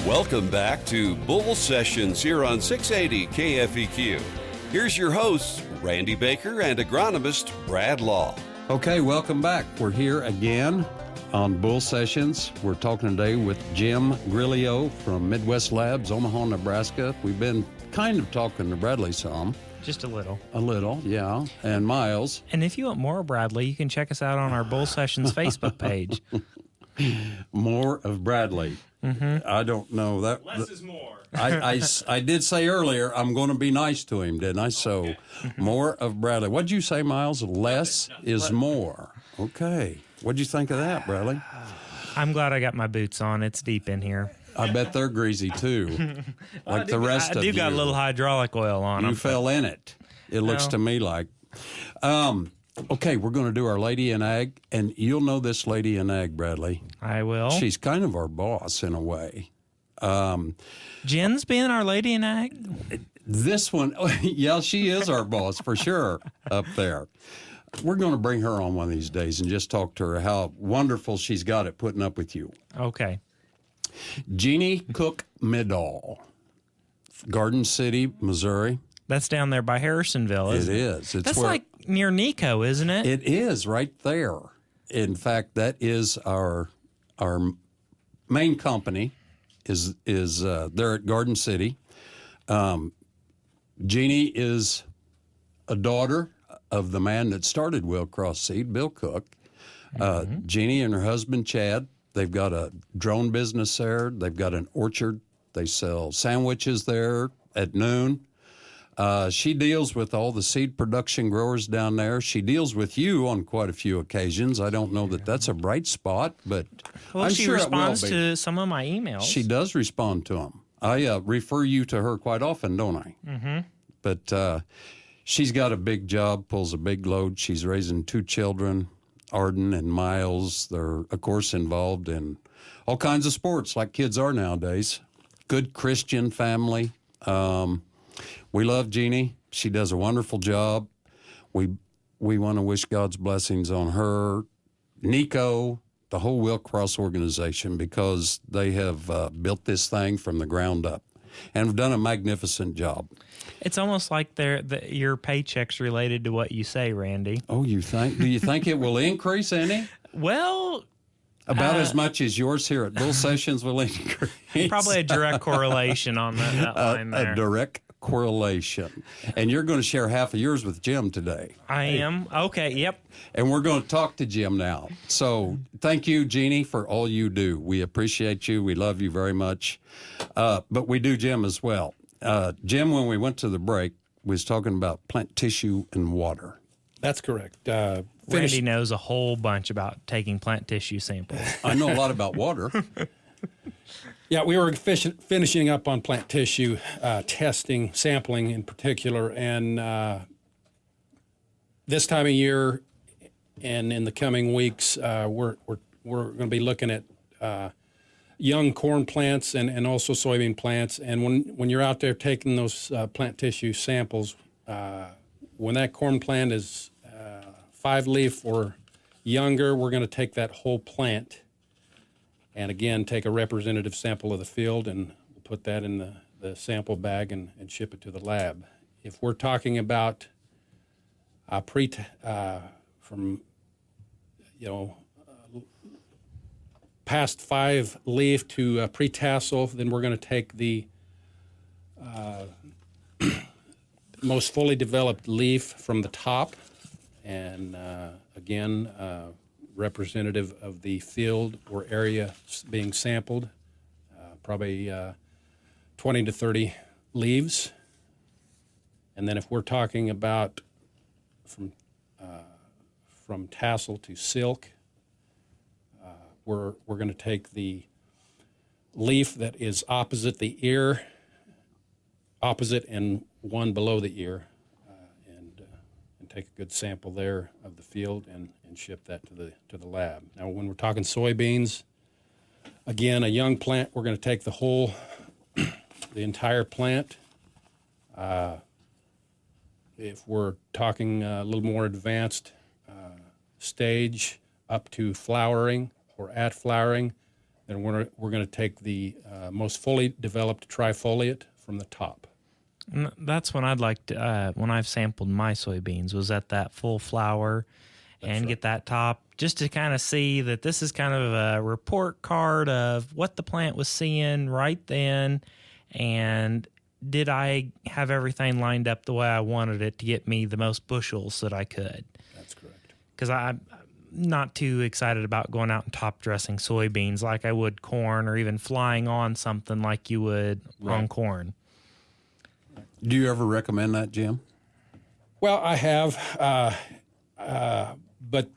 Welcome back to Bull Sessions here on 680 KFEQ. Here's your hosts, Randy Baker and agronomist Brad Law. Okay, welcome back. We're here again on Bull Sessions. We're talking today with Jim Grilio from Midwest Labs, Omaha, Nebraska. We've been kind of talking to Bradley some. Just a little. A little, yeah. And Miles. And if you want more, Bradley, you can check us out on our Bull Sessions Facebook page. More of Bradley. Mm-hmm. I don't know. Less is more. I did say earlier I'm going to be nice to him, didn't I? So Okay. more of Bradley. What'd you say, Miles? Less is more. Okay. What'd you think of that, Bradley? I'm glad I got my boots on. It's deep in here. I bet they're greasy too, like the rest of you. I do got a little hydraulic oil on them. You fell in it. It looks to me like. Okay, we're going to do our Lady in Ag, and you'll know this Lady in Ag, Bradley. I will. She's kind of our boss in a way. Jen's being our lady in ag? This one, yeah, she is our boss for sure up there. We're going to bring her on one of these days and just talk to her how wonderful she's got at putting up with you. Okay. Jeanne Middaugh, Garden City, Missouri. That's down there by Harrisonville, isn't it? It is. It's That's where, like near NeCo, isn't it? It is right there. In fact, that is our main company is there at Garden City. Jeanne is a daughter of the man that started Wilcross Seed, Bill Cook. Jeanne and her husband, Chad, they've got a drone business there. They've got an orchard. They sell sandwiches there at noon. She deals with all the seed production growers down there. She deals with you on quite a few occasions. I don't know that that's a bright spot, but well, I'm she sure responds it will be. to some of my emails. She does respond to them. I refer you to her quite often, don't I? Mm-hmm. But she's got a big job, pulls a big load. She's raising 2 children, Arden and Miles. They're, of course, involved in all kinds of sports like kids are nowadays. Good Christian family. We love Jeanne. She does a wonderful job. We want to wish God's blessings on her, NeCo, the whole Wilcross organization, because they have built this thing from the ground up and have done a magnificent job. It's almost like your paycheck's related to what you say, Randy. Oh, you think? Do you think it will increase any? Well, about as much as yours here at Bull Sessions will increase. Probably a direct correlation on that line there. A direct correlation. And you're going to share half of yours with Jim today. I am. Okay, yep. And we're going to talk to Jim now. So thank you, Jeanne, for all you do. We appreciate you. We love you very much. But we do Jim as well. Jim, when we went to the break, was talking about plant tissue and water. That's correct. Randy knows a whole bunch about taking plant tissue samples. I know a lot about water. Yeah, we were finishing up on plant tissue testing, sampling in particular, and this time of year and in the coming weeks, we're going to be looking at young corn plants and also soybean plants. And when you're out there taking those plant tissue samples, when that corn plant is 5-leaf or younger, we're going to take that whole plant and again take a representative sample of the field and we'll put that in the sample bag and ship it to the lab. If we're talking about from past 5-leaf to pre-tassel, then we're going to take the most fully developed leaf from the top and again representative of the field or area being sampled, probably 20 to 30 leaves. And then if we're talking about from tassel to silk, we're going to take the leaf that is opposite the ear, opposite and one below the ear, and take a good sample there of the field and ship that to the lab. Now, when we're talking soybeans, again, a young plant, we're going to take the entire plant. If we're talking a little more advanced stage up to flowering or at flowering, then we're going to take the most fully developed trifoliate from the top. And that's when I'd like to, when I've sampled my soybeans, was at that full flower and get that top, just to kind of see that this is kind of a report card of what the plant was seeing right then, and did I have everything lined up the way I wanted it to get me the most bushels that I could. That's correct. Because I'm not too excited about going out and top dressing soybeans like I would corn, or even flying on something like you would on corn. Do you ever recommend that, Jim? Well, I have, but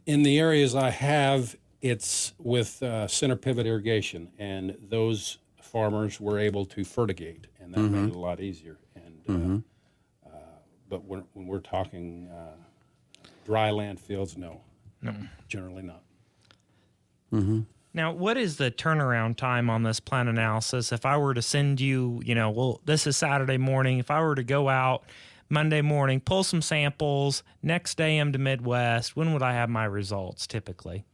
in the areas I have, it's with center pivot irrigation, and those farmers were able to fertigate, and that made it a lot easier. And but when we're talking dry land fields, no, generally not. Now, what is the turnaround time on this plant analysis? If I were to send you, well, this is Saturday morning. If I were to go out Monday morning, pull some samples, next day I'm to Midwest, when would I have my results typically?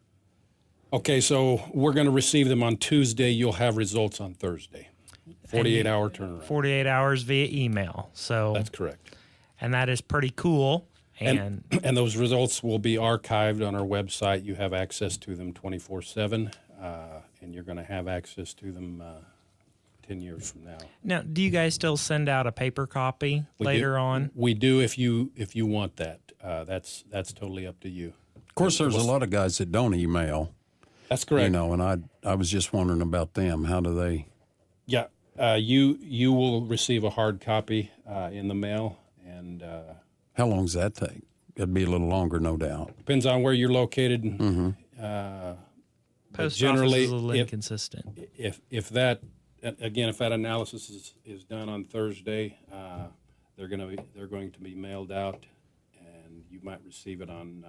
Okay, so we're going to receive them on Tuesday. You'll have results on Thursday. 48-hour turnaround. 48 hours via email. So That's correct. And that is pretty cool. And those results will be archived on our website. You have access to them 24/7, and you're going to have access to them 10 years from now. Now, do you guys still send out a paper copy later on? We do if you want that. That's totally up to you. Of course, there's a lot of guys that don't email. That's correct. And I was just wondering about them. How do they? Yeah, you will receive a hard copy in the mail, and How long does that take? It'd be a little longer, no doubt. depends on where you're located. Post generally, office is a little inconsistent. If that analysis is done on Thursday, they're going to be mailed out, and you might receive it on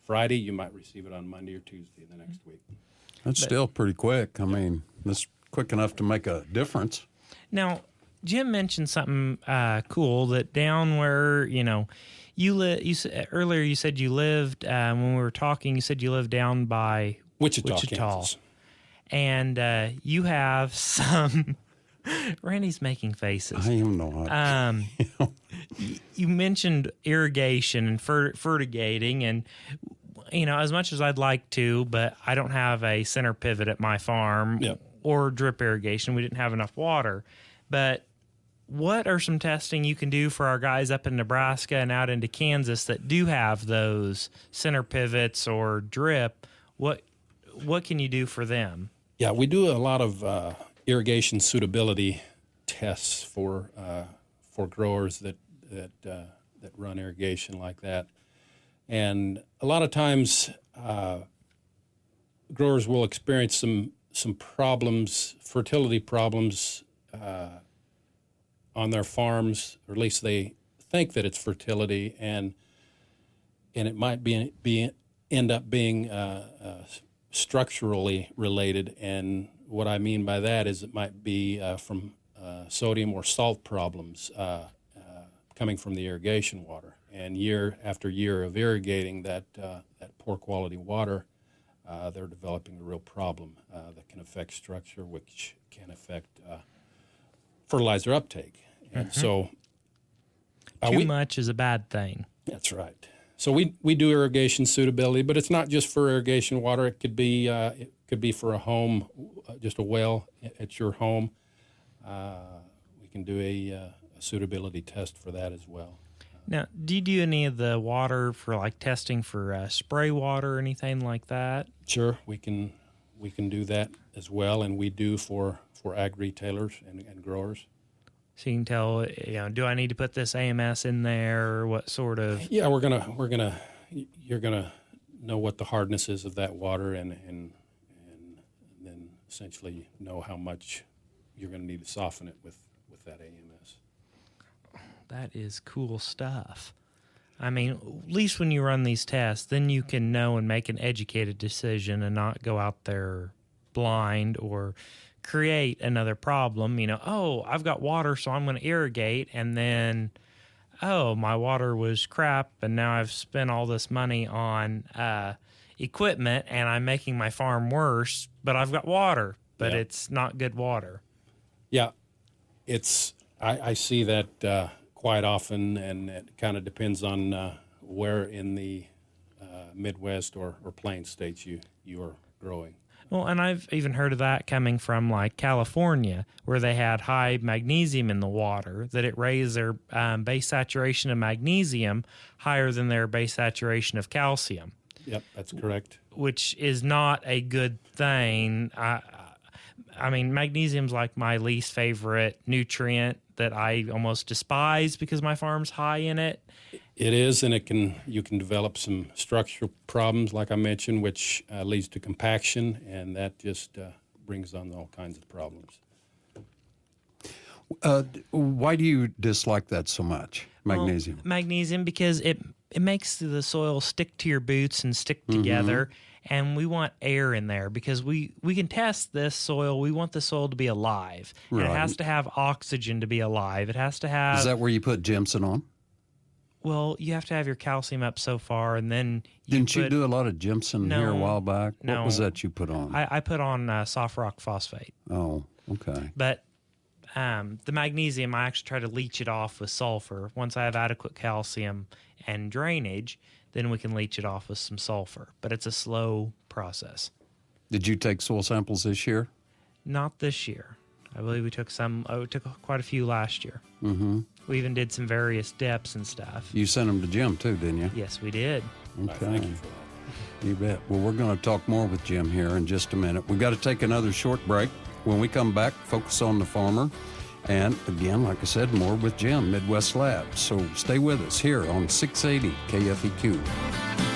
Friday. You might receive it on Monday or Tuesday the next week. That's still pretty quick. I mean, that's quick enough to make a difference. Now, Jim mentioned something cool, that down where, you live, earlier you said you lived, when we were talking, you said you lived down by Wichita. Kansas. And you have some, Randy's making faces. I am not. You mentioned irrigation and fertigating, and as much as I'd like to, but I don't have a center pivot at my farm or drip irrigation. We didn't have enough water. But what are some testing you can do for our guys up in Nebraska and out into Kansas that do have those center pivots or drip? What can you do for them? Yeah, we do a lot of irrigation suitability tests for growers that run irrigation like that, and a lot of times growers will experience some problems, fertility problems on their farms, or at least they think that it's fertility, and it might end up being structurally related. And what I mean by that is it might be from sodium or salt problems coming from the irrigation water. And year after year of irrigating that poor quality water, they're developing a real problem that can affect structure, which can affect fertilizer uptake. And so too much is a bad thing. That's right. So we do irrigation suitability, but it's not just for irrigation water. It could be for a home, just a well at your home. We can do a suitability test for that as well. Now, do you do any of the water for like testing for spray water or anything like that? Sure, we can do that as well, and we do for ag retailers and growers. So you can tell, do I need to put this AMS in there, or what sort of? Yeah, you're gonna know what the hardness is of that water, and then essentially know how much you're gonna need to soften it with that AMS. That is cool stuff. I mean, at least when you run these tests, then you can know and make an educated decision and not go out there blind or create another problem. I've got water, so I'm going to irrigate, and then, my water was crap, and now I've spent all this money on equipment and I'm making my farm worse, but I've got water, but Yeah. it's not good water. Yeah, I see that quite often, and it kind of depends on where in the Midwest or Plain states you are growing. Well, and I've even heard of that coming from like California, where they had high magnesium in the water, that it raised their base saturation of magnesium higher than their base saturation of calcium. Yep, that's correct. Which is not a good thing. I mean, magnesium's like my least favorite nutrient that I almost despise because my farm's high in it. It is, and you can develop some structural problems, like I mentioned, which leads to compaction, and that just brings on all kinds of problems. Why do you dislike that so much, magnesium? Well, magnesium, because it makes the soil stick to your boots and stick together, and we want air in there because we can test this soil. We want the soil to be alive, and it has to have oxygen to be alive. It has to have... Is that where you put Jimson on? Well, you have to have your calcium up so far, and then Didn't you do a lot of Jimson here a while back? No. What was that you put on? I put on soft rock phosphate. Oh, okay. But the magnesium, I actually try to leach it off with sulfur. Once I have adequate calcium and drainage, then we can leach it off with some sulfur. But it's a slow process. Did you take soil samples this year? Not this year. I believe we took some. We took quite a few last year. Mm-hmm. We even did some various depths and stuff. You sent them to Jim too, didn't you? Yes, we did. Okay. Thank you for that. You bet. Well, we're going to talk more with Jim here in just a minute. We've got to take another short break. When we come back, focus on the farmer. And again, like I said, more with Jim, Midwest Labs. So stay with us here on 680 KFEQ.